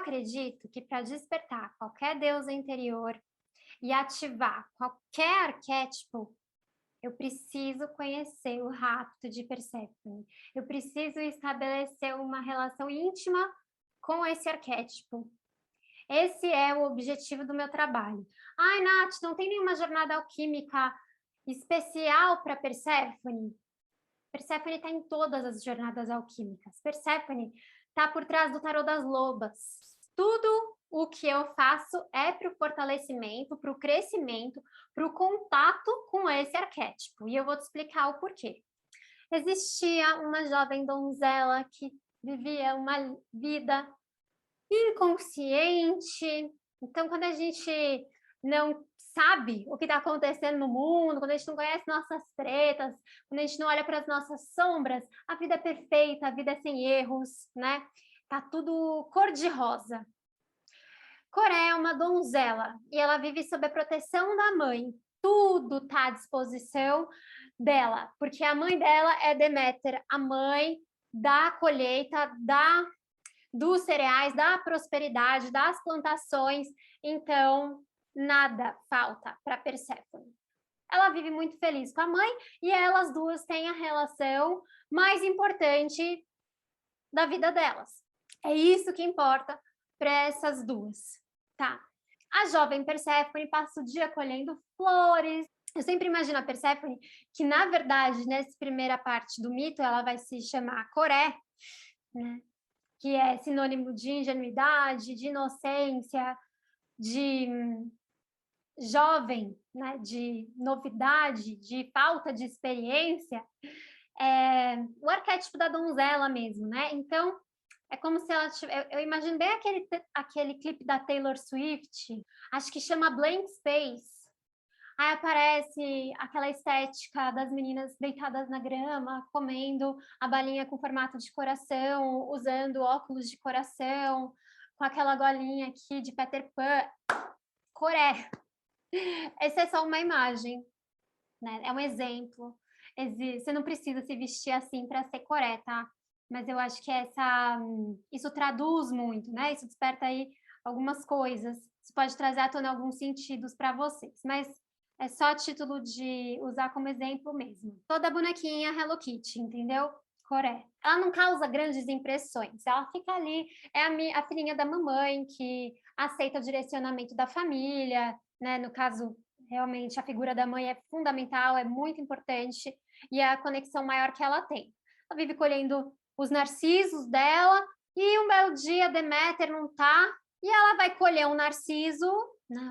acredito que para despertar qualquer deusa interior e ativar qualquer arquétipo, eu preciso conhecer o rapto de Perséfone. Eu preciso estabelecer uma relação íntima com esse arquétipo. Esse é o objetivo do meu trabalho. Ai, Nath, não tem nenhuma jornada alquímica especial para Perséfone? Perséfone está em todas as jornadas alquímicas. Perséfone está por trás do tarô das lobas. Tudo o que eu faço é para o fortalecimento, para o crescimento, para o contato com esse arquétipo. E eu vou te explicar o porquê. Existia uma jovem donzela que vivia uma vida inconsciente. Então, quando a gente não sabe o que está acontecendo no mundo, quando a gente não conhece nossas tretas, quando a gente não olha para as nossas sombras, a vida é perfeita, a vida é sem erros, né? Tá tudo cor-de-rosa. Coré é uma donzela e ela vive sob a proteção da mãe. Tudo está à disposição dela, porque a mãe dela é Deméter, a mãe da colheita, dos cereais, da prosperidade, das plantações. Então, nada falta para Perséfone. Ela vive muito feliz com a mãe e elas duas têm a relação mais importante da vida delas. É isso que importa para essas duas, tá? A jovem Perséfone passa o dia colhendo flores. Eu sempre imagino a Perséfone que, na verdade, nessa primeira parte do mito, ela vai se chamar Coré, né? Que é sinônimo de ingenuidade, de inocência, de jovem, né? De novidade, de falta de experiência. O arquétipo da donzela mesmo, né? Então, é como se ela tivesse... Eu imaginei aquele clipe da Taylor Swift, acho que chama Blank Space. Aí aparece aquela estética das meninas deitadas na grama, comendo a balinha com formato de coração, usando óculos de coração, com aquela golinha aqui de Peter Pan. Coré. Essa é só uma imagem, né? É um exemplo. Você não precisa se vestir assim para ser Coré, tá? Mas eu acho que isso traduz muito, né? Isso desperta aí algumas coisas. Isso pode trazer à tona alguns sentidos para vocês. Mas é só a título de usar como exemplo mesmo. Toda bonequinha Hello Kitty, entendeu? Coré. Ela não causa grandes impressões. Ela fica ali, é a filhinha da mamãe que aceita o direcionamento da família, né? No caso, realmente, a figura da mãe é fundamental, é muito importante, e é a conexão maior que ela tem. Ela vive colhendo os narcisos dela, e um belo dia Deméter não tá, e ela vai colher um narciso.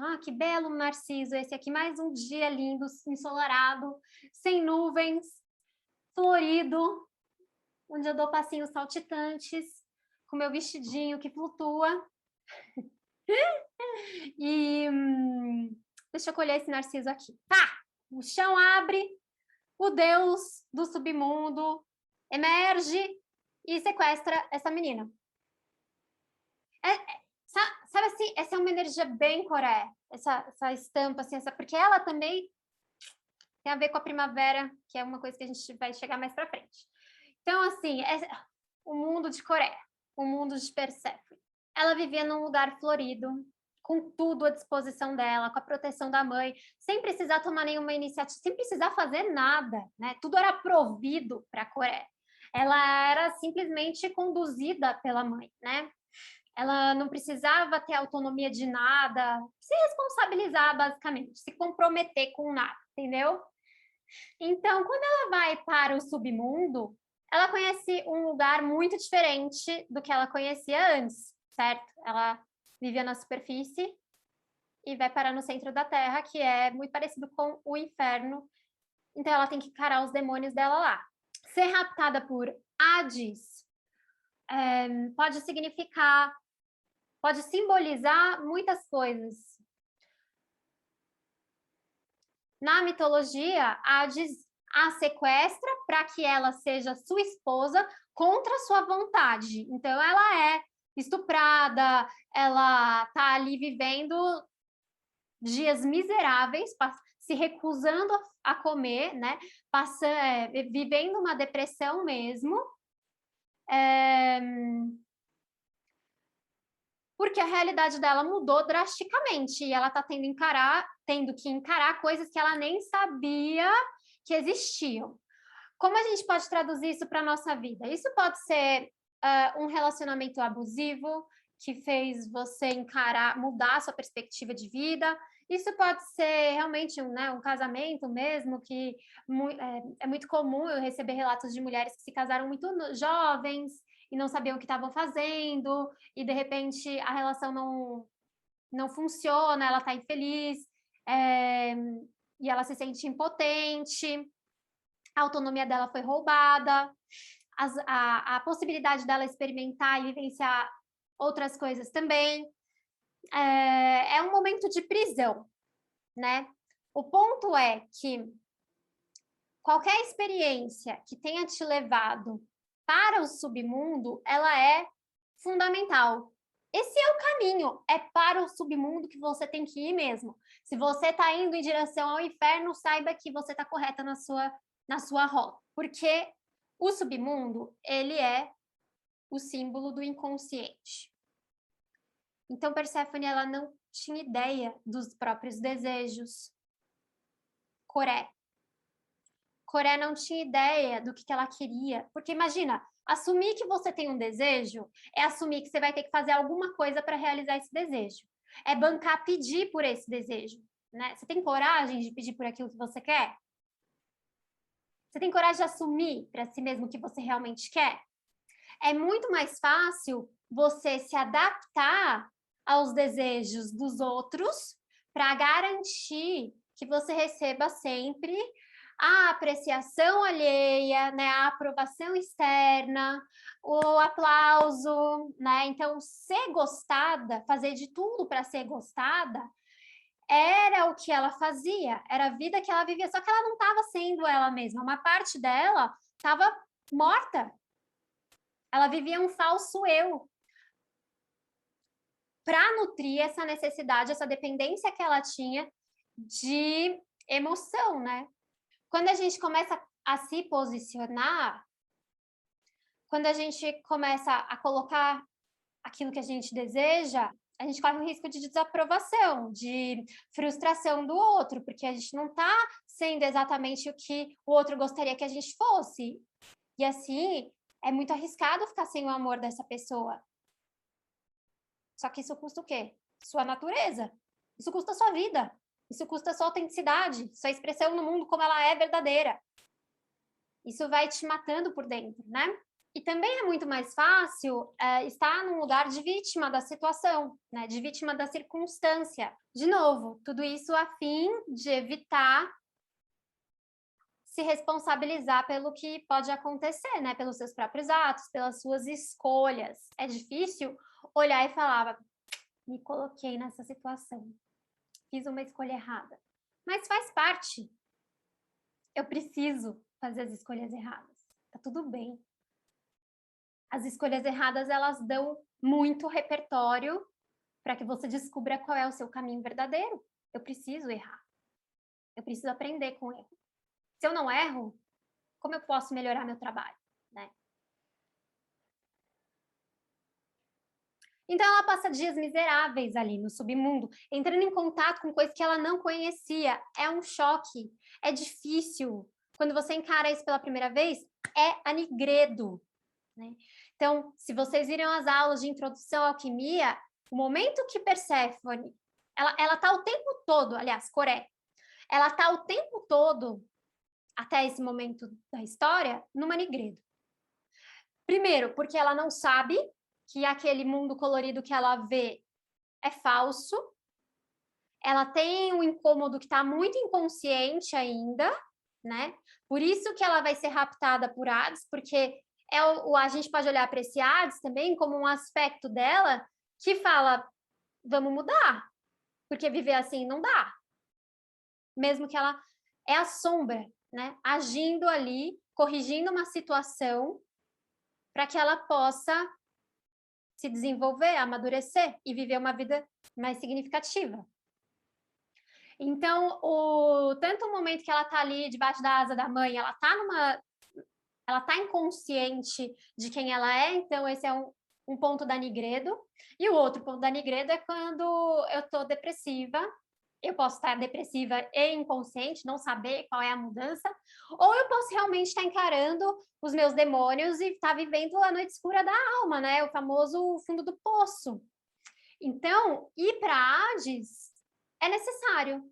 Ah, que belo narciso esse aqui, mais um dia lindo, ensolarado, sem nuvens, florido, onde eu dou passinhos saltitantes, com meu vestidinho que flutua. E deixa eu colher esse narciso aqui. Tá, o chão abre, o deus do submundo emerge e sequestra essa menina. Sabe assim, essa é uma energia bem Coré, essa estampa, assim, porque ela também tem a ver com a primavera, que é uma coisa que a gente vai chegar mais pra frente. Então, assim, o mundo de Coré, o mundo de Perséfone. Ela vivia num lugar florido, com tudo à disposição dela, com a proteção da mãe, sem precisar tomar nenhuma iniciativa, sem precisar fazer nada, né? Tudo era provido para Coré. Ela era simplesmente conduzida pela mãe, né? Ela não precisava ter autonomia de nada, se responsabilizar, basicamente, se comprometer com nada, entendeu? Então, quando ela vai para o submundo, ela conhece um lugar muito diferente do que ela conhecia antes, certo? Ela vivia na superfície e vai parar no centro da Terra, que é muito parecido com o inferno. Então, ela tem que encarar os demônios dela lá. Ser raptada por Hades pode significar, pode simbolizar muitas coisas. Na mitologia, Hades a sequestra para que ela seja sua esposa contra sua vontade. Então, ela é estuprada, ela está ali vivendo dias miseráveis, se recusando a comer, né? Vivendo uma depressão mesmo. porque a realidade dela mudou drasticamente e ela está tendo que encarar coisas que ela nem sabia que existiam. Como a gente pode traduzir isso para a nossa vida? Isso pode ser um relacionamento abusivo que fez você mudar a sua perspectiva de vida. Isso pode ser realmente um casamento mesmo, que é muito comum eu receber relatos de mulheres que se casaram muito jovens e não sabiam o que estavam fazendo, e de repente a relação não funciona, ela está infeliz, e ela se sente impotente, a autonomia dela foi roubada, a possibilidade dela experimentar e vivenciar outras coisas também. É um momento de prisão, né? O ponto é que qualquer experiência que tenha te levado para o submundo, ela é fundamental. Esse é o caminho, é para o submundo que você tem que ir mesmo. Se você está indo em direção ao inferno, saiba que você está correta na sua rota, porque o submundo, ele é o símbolo do inconsciente. Então, Perséfone, ela não tinha ideia dos próprios desejos. Coré não tinha ideia do que ela queria, porque imagina, assumir que você tem um desejo é assumir que você vai ter que fazer alguma coisa para realizar esse desejo. É bancar pedir por esse desejo, né? Você tem coragem de pedir por aquilo que você quer? Você tem coragem de assumir para si mesmo o que você realmente quer? É muito mais fácil você se adaptar aos desejos dos outros para garantir que você receba sempre a apreciação alheia, né, a aprovação externa, o aplauso, né? Então, ser gostada, fazer de tudo para ser gostada, era o que ela fazia, era a vida que ela vivia, só que ela não estava sendo ela mesma, uma parte dela estava morta. Ela vivia um falso eu. Para nutrir essa necessidade, essa dependência que ela tinha de emoção, né? Quando a gente começa a se posicionar, quando a gente começa a colocar aquilo que a gente deseja, a gente corre o risco de desaprovação, de frustração do outro, porque a gente não está sendo exatamente o que o outro gostaria que a gente fosse. E assim, é muito arriscado ficar sem o amor dessa pessoa. Só que isso custa o quê? Sua natureza. Isso custa a sua vida. Isso custa a sua autenticidade, sua expressão no mundo como ela é verdadeira. Isso vai te matando por dentro, né? E também é muito mais fácil estar num lugar de vítima da situação, né? De vítima da circunstância. De novo, tudo isso a fim de evitar se responsabilizar pelo que pode acontecer, né? Pelos seus próprios atos, pelas suas escolhas. É difícil olhar e falar, me coloquei nessa situação, fiz uma escolha errada. Mas faz parte. Eu preciso fazer as escolhas erradas. Tá tudo bem. As escolhas erradas, elas dão muito repertório para que você descubra qual é o seu caminho verdadeiro. Eu preciso errar. Eu preciso aprender com o erro. Se eu não erro, como eu posso melhorar meu trabalho, né? Então ela passa dias miseráveis ali no submundo, entrando em contato com coisas que ela não conhecia. É um choque, é difícil. Quando você encara isso pela primeira vez, é anigredo, né? Então, se vocês viram as aulas de introdução à alquimia, o momento que Perséfone, ela tá o tempo todo, aliás, Coré, ela tá o tempo todo, até esse momento da história, no manigredo. Primeiro, porque ela não sabe que aquele mundo colorido que ela vê é falso. Ela tem um incômodo que está muito inconsciente ainda, né? Por isso que ela vai ser raptada por Hades, porque a gente pode olhar para esse Hades também como um aspecto dela que fala, vamos mudar, porque viver assim não dá. Mesmo que ela é a sombra, né? Agindo ali, corrigindo uma situação para que ela possa se desenvolver, amadurecer e viver uma vida mais significativa. Então, tanto o momento que ela está ali debaixo da asa da mãe, ela está inconsciente de quem ela é, então esse é um ponto da Nigredo, e o outro ponto da Nigredo é quando eu estou depressiva. Eu posso estar depressiva e inconsciente, não saber qual é a mudança, ou eu posso realmente estar encarando os meus demônios e estar vivendo a noite escura da alma, né? O famoso fundo do poço. Então, ir para Hades é necessário.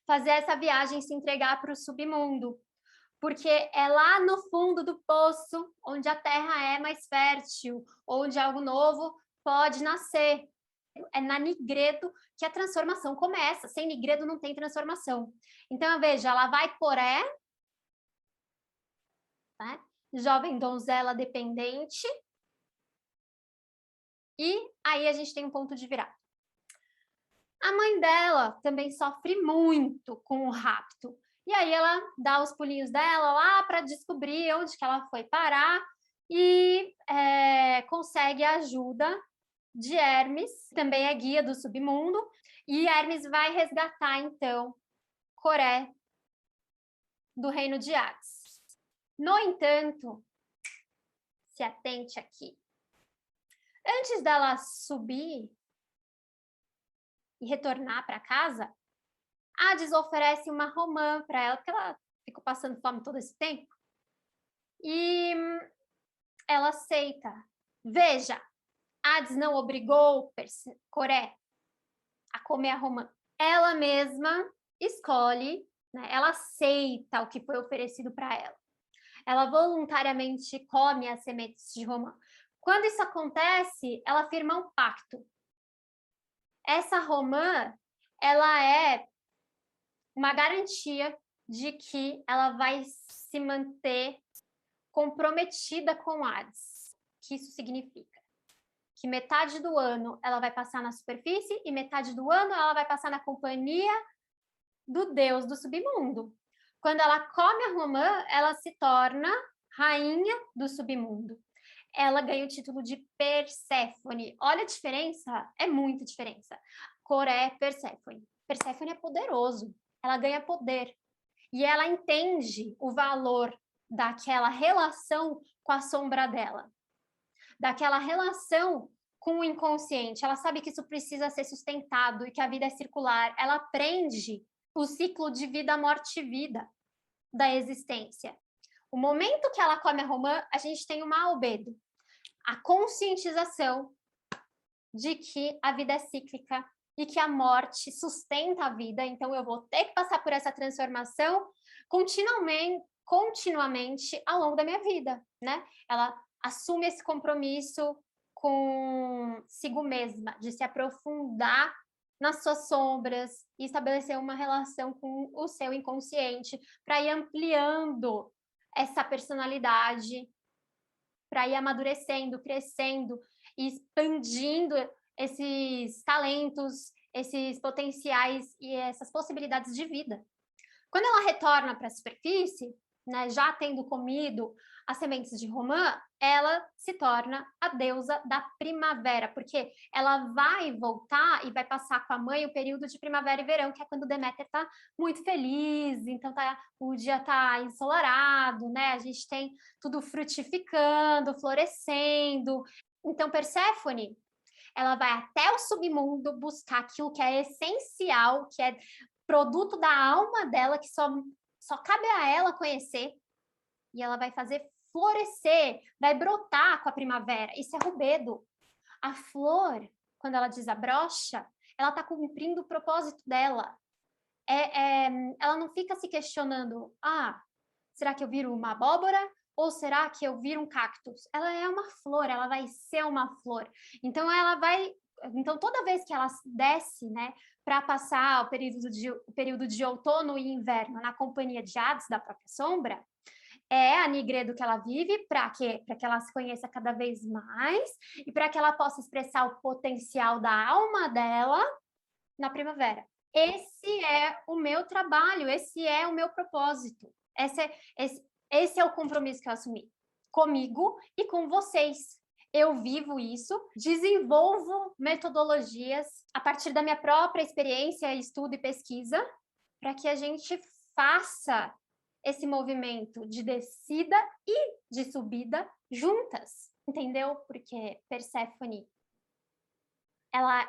Fazer essa viagem, se entregar para o submundo, porque é lá no fundo do poço onde a terra é mais fértil, onde algo novo pode nascer. É na Nigredo que a transformação começa. Sem Nigredo não tem transformação. Então, veja, ela vai Coré, né? Jovem donzela dependente, e aí a gente tem um ponto de virada. A mãe dela também sofre muito com o rapto. E aí ela dá os pulinhos dela lá para descobrir onde que ela foi parar e consegue a ajuda de Hermes, também é guia do submundo, e Hermes vai resgatar, então, Coré do reino de Hades. No entanto, se atente aqui. Antes dela subir e retornar para casa, Hades oferece uma romã para ela, porque ela ficou passando fome todo esse tempo. E ela aceita. Veja, Hades não obrigou Coré a comer a romã. Ela mesma escolhe, né? Ela aceita o que foi oferecido para ela. Ela voluntariamente come as sementes de romã. Quando isso acontece, ela firma um pacto. Essa romã, ela é uma garantia de que ela vai se manter comprometida com Hades. O que isso significa? Que metade do ano ela vai passar na superfície e metade do ano ela vai passar na companhia do deus do submundo. Quando ela come a romã, ela se torna rainha do submundo. Ela ganha o título de Perséfone. Olha a diferença, é muita diferença. Coré, Perséfone. Perséfone é poderoso, ela ganha poder. E ela entende o valor daquela relação com a sombra dela, daquela relação com o inconsciente. Ela sabe que isso precisa ser sustentado e que a vida é circular. Ela aprende o ciclo de vida, morte e vida da existência. O momento que ela come a romã, a gente tem uma albedo, a conscientização de que a vida é cíclica e que a morte sustenta a vida, então eu vou ter que passar por essa transformação continuamente ao longo da minha vida, né? Ela assume esse compromisso consigo mesma, de se aprofundar nas suas sombras e estabelecer uma relação com o seu inconsciente para ir ampliando essa personalidade, para ir amadurecendo, crescendo e expandindo esses talentos, esses potenciais e essas possibilidades de vida. Quando ela retorna para a superfície, né, já tendo comido as sementes de romã, ela se torna a deusa da primavera, porque ela vai voltar e vai passar com a mãe o período de primavera e verão, que é quando Deméter está muito feliz, então o dia está ensolarado, né? A gente tem tudo frutificando, florescendo. Então, Perséfone, ela vai até o submundo buscar aquilo que é essencial, que é produto da alma dela, que só cabe a ela conhecer, e ela vai fazer florescer, vai brotar com a primavera. Isso é rubedo. A flor, quando ela desabrocha, ela está cumprindo o propósito dela. Ela não fica se questionando, será que eu viro uma abóbora? Ou será que eu viro um cactus? Ela é uma flor, ela vai ser uma flor. Então, toda vez que ela desce, né, para passar o período de outono e inverno na companhia de Hades, da própria sombra, é a Nigredo que ela vive, para quê? Para que ela se conheça cada vez mais e para que ela possa expressar o potencial da alma dela na primavera. Esse é o meu trabalho, esse é o meu propósito. Esse é o compromisso que eu assumi comigo e com vocês. Eu vivo isso, desenvolvo metodologias a partir da minha própria experiência, estudo e pesquisa, para que a gente faça esse movimento de descida e de subida juntas, entendeu? Porque Perséfone, ela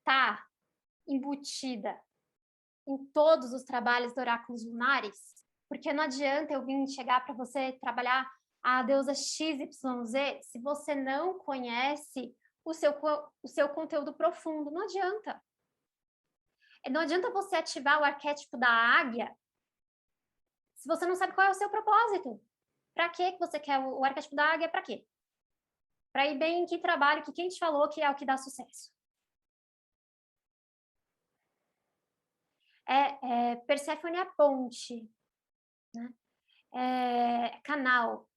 tá embutida em todos os trabalhos de oráculos lunares, porque não adianta eu vir chegar para você trabalhar a deusa XYZ se você não conhece o seu conteúdo profundo, não adianta. Não adianta você ativar o arquétipo da águia se você não sabe qual é o seu propósito. Para que você quer o arquétipo da águia? Para quê? Para ir bem em que trabalho, que quem te falou que é o que dá sucesso. Perséfone é ponte, né? Canal.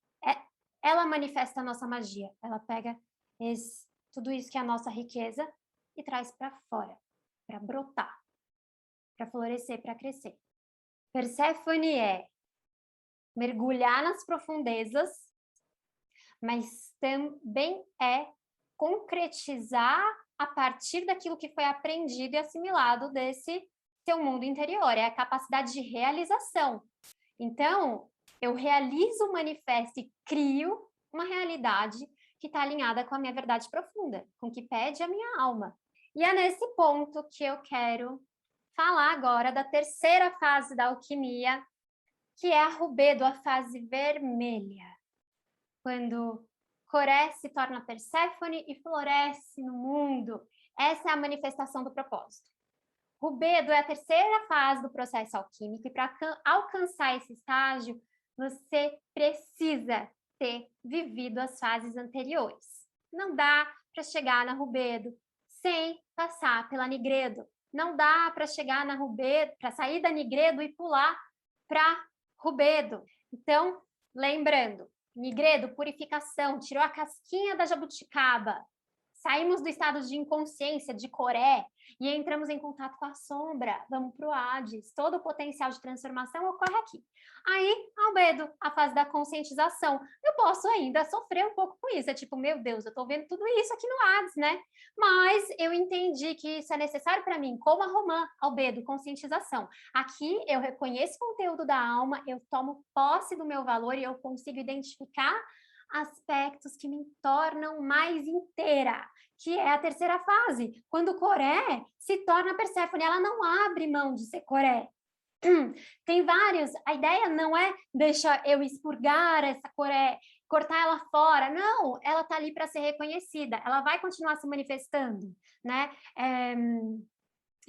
Ela manifesta a nossa magia. Ela pega tudo isso que é a nossa riqueza e traz para fora, para brotar, para florescer, para crescer. Perséfone é mergulhar nas profundezas, mas também é concretizar a partir daquilo que foi aprendido e assimilado desse seu mundo interior, é a capacidade de realização. Então, eu realizo o manifesto e crio uma realidade que está alinhada com a minha verdade profunda, com o que pede a minha alma. E é nesse ponto que eu quero falar agora da terceira fase da alquimia, que é a rubedo, a fase vermelha. Quando Coré se torna Perséfone e floresce no mundo. Essa é a manifestação do propósito. Rubedo é a terceira fase do processo alquímico, e para alcançar esse estágio, você precisa ter vivido as fases anteriores. Não dá para chegar na Rubedo sem passar pela Nigredo. Não dá para chegar na Rubedo, para sair da Nigredo e pular para Rubedo. Então, lembrando, Nigredo, purificação, tirou a casquinha da jabuticaba, saímos do estado de inconsciência, de Coré, e entramos em contato com a sombra, vamos para o Hades, todo o potencial de transformação ocorre aqui. Aí, albedo, a fase da conscientização. Eu posso ainda sofrer um pouco com isso, é tipo, meu Deus, eu estou vendo tudo isso aqui no Hades, né? Mas eu entendi que isso é necessário para mim, como a Romã, albedo, conscientização. Aqui eu reconheço o conteúdo da alma, eu tomo posse do meu valor e eu consigo identificar aspectos que me tornam mais inteira, que é a terceira fase, quando Coré se torna Perséfone, ela não abre mão de ser Coré. Tem vários, a ideia não é deixar eu expurgar essa Coré, cortar ela fora, não, ela tá ali para ser reconhecida, ela vai continuar se manifestando, né?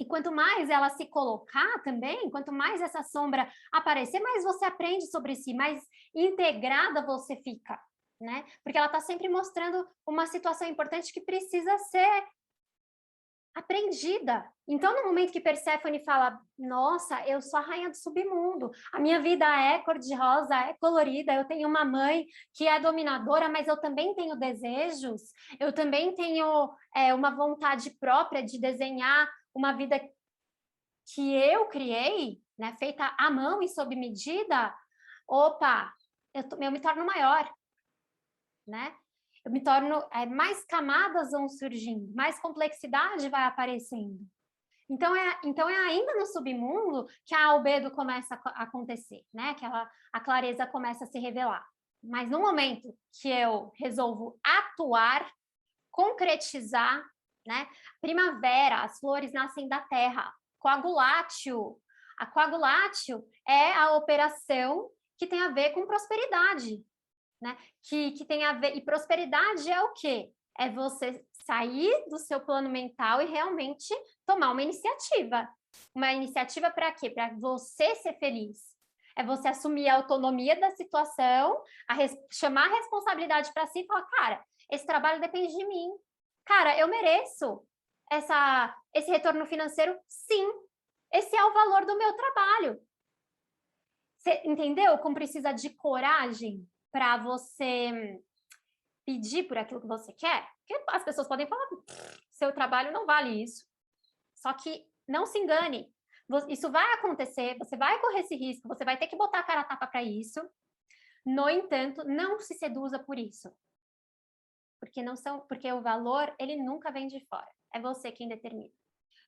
E quanto mais ela se colocar também, quanto mais essa sombra aparecer, mais você aprende sobre si, mais integrada você fica, né? Porque ela está sempre mostrando uma situação importante que precisa ser aprendida. Então, no momento que Perséfone fala, nossa, eu sou a rainha do submundo, a minha vida é cor-de-rosa, é colorida, eu tenho uma mãe que é dominadora, mas eu também tenho desejos, eu também tenho uma vontade própria de desenhar uma vida que eu criei, né, feita à mão e sob medida. Opa, eu me torno maior, né? Eu me torno, mais camadas vão surgindo, mais complexidade vai aparecendo. Então é ainda no submundo que a albedo começa a acontecer, né? Que a clareza começa a se revelar. Mas no momento que eu resolvo atuar, concretizar, né? Primavera, as flores nascem da terra. Coagulátil. A coagulátil é a operação que tem a ver com prosperidade, né? Que tem a ver, e prosperidade é o quê? É você sair do seu plano mental e realmente tomar uma iniciativa. Uma iniciativa para quê? Para você ser feliz. É você assumir a autonomia da situação, chamar a responsabilidade para si e falar, cara, esse trabalho depende de mim. Cara, eu mereço esse retorno financeiro, sim. Esse é o valor do meu trabalho. Você entendeu como precisa de coragem para você pedir por aquilo que você quer? Porque as pessoas podem falar, seu trabalho não vale isso. Só que não se engane, isso vai acontecer, você vai correr esse risco, você vai ter que botar a cara a tapa para isso. No entanto, não se seduza por isso. Porque o valor, ele nunca vem de fora. É você quem determina.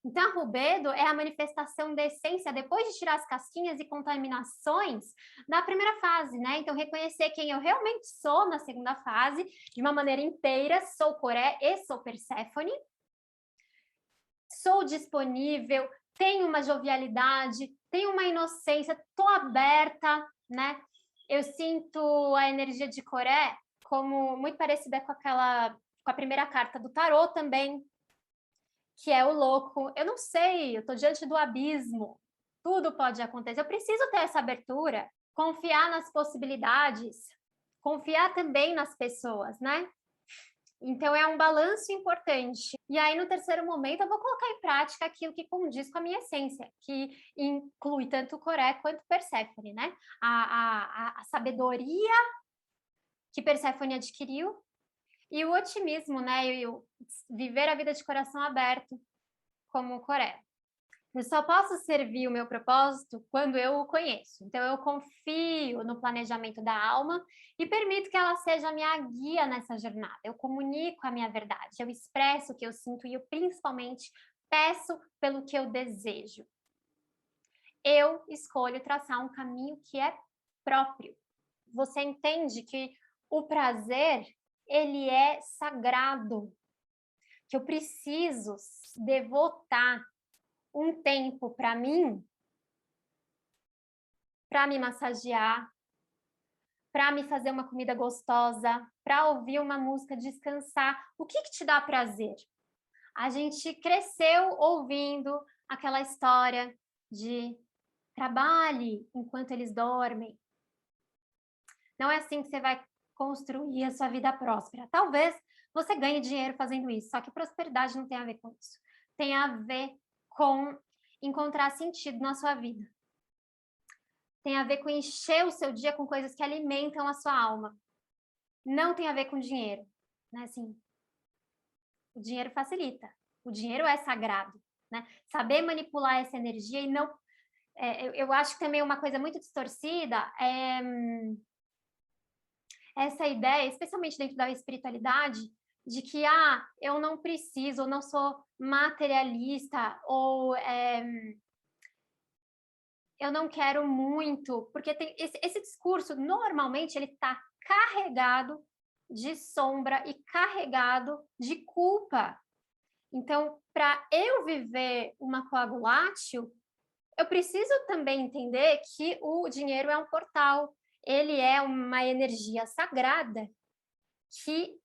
Então, a rubedo é a manifestação da essência, depois de tirar as casquinhas e contaminações da primeira fase, né? Então, reconhecer quem eu realmente sou na segunda fase, de uma maneira inteira, sou Coré e sou Perséfone, sou disponível, tenho uma jovialidade, tenho uma inocência, estou aberta, né? Eu sinto a energia de Coré como muito parecida com com a primeira carta do tarô também, que é o louco. Eu não sei, eu estou diante do abismo, tudo pode acontecer. Eu preciso ter essa abertura, confiar nas possibilidades, confiar também nas pessoas, né? Então, é um balanço importante. E aí, no terceiro momento, eu vou colocar em prática aquilo que condiz com a minha essência, que inclui tanto Coré quanto Perséfone, né? A sabedoria que Perséfone adquiriu e o otimismo, né? E o viver a vida de coração aberto, como Coré. Eu só posso servir o meu propósito quando eu o conheço. Então, eu confio no planejamento da alma e permito que ela seja a minha guia nessa jornada. Eu comunico a minha verdade, eu expresso o que eu sinto e eu, principalmente, peço pelo que eu desejo. Eu escolho traçar um caminho que é próprio. Você entende que o prazer, ele é sagrado, que eu preciso devotar um tempo para mim, para me massagear, para me fazer uma comida gostosa, para ouvir uma música, descansar. O que te dá prazer? A gente cresceu ouvindo aquela história de trabalhe enquanto eles dormem. Não é assim que você vai construir a sua vida próspera. Talvez você ganhe dinheiro fazendo isso, só que prosperidade não tem a ver com isso. Tem a ver com encontrar sentido na sua vida. Tem a ver com encher o seu dia com coisas que alimentam a sua alma. Não tem a ver com dinheiro, né? Assim, o dinheiro facilita. O dinheiro é sagrado, né? Saber manipular essa energia e não... eu acho que também uma coisa muito distorcida é essa ideia, especialmente dentro da espiritualidade, de que eu não preciso, ou não sou materialista, ou eu não quero muito, porque tem esse discurso, normalmente, ele está carregado de sombra e carregado de culpa. Então, para eu viver uma coagulátil, eu preciso também entender que o dinheiro é um portal, ele é uma energia sagrada que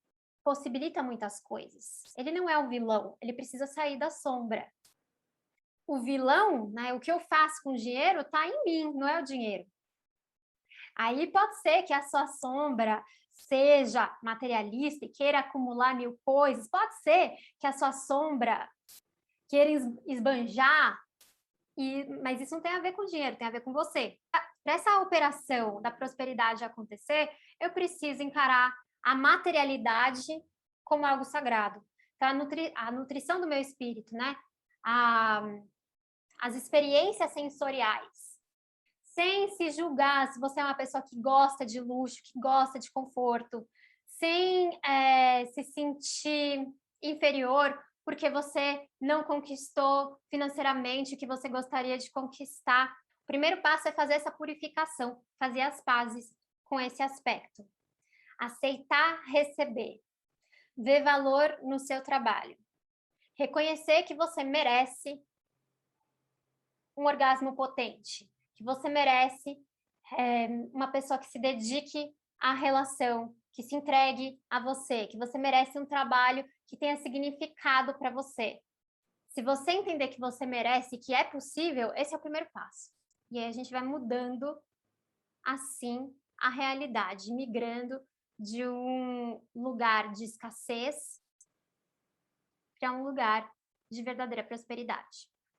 possibilita muitas coisas. Ele não é um vilão, ele precisa sair da sombra. O vilão, né, o que eu faço com o dinheiro, está em mim, não é o dinheiro. Aí pode ser que a sua sombra seja materialista e queira acumular 1000 coisas, pode ser que a sua sombra queira esbanjar, mas isso não tem a ver com dinheiro, tem a ver com você. Para essa operação da prosperidade acontecer, eu preciso encarar a materialidade como algo sagrado. Então, a nutrição do meu espírito, né? As experiências sensoriais, sem se julgar se você é uma pessoa que gosta de luxo, que gosta de conforto, sem se sentir inferior porque você não conquistou financeiramente o que você gostaria de conquistar. O primeiro passo é fazer essa purificação, fazer as pazes com esse aspecto. Aceitar receber, ver valor no seu trabalho, reconhecer que você merece um orgasmo potente, que você merece uma pessoa que se dedique à relação, que se entregue a você, que você merece um trabalho que tenha significado para você. Se você entender que você merece, que é possível, esse é o primeiro passo. E aí a gente vai mudando, assim, a realidade, migrando de um lugar de escassez para um lugar de verdadeira prosperidade.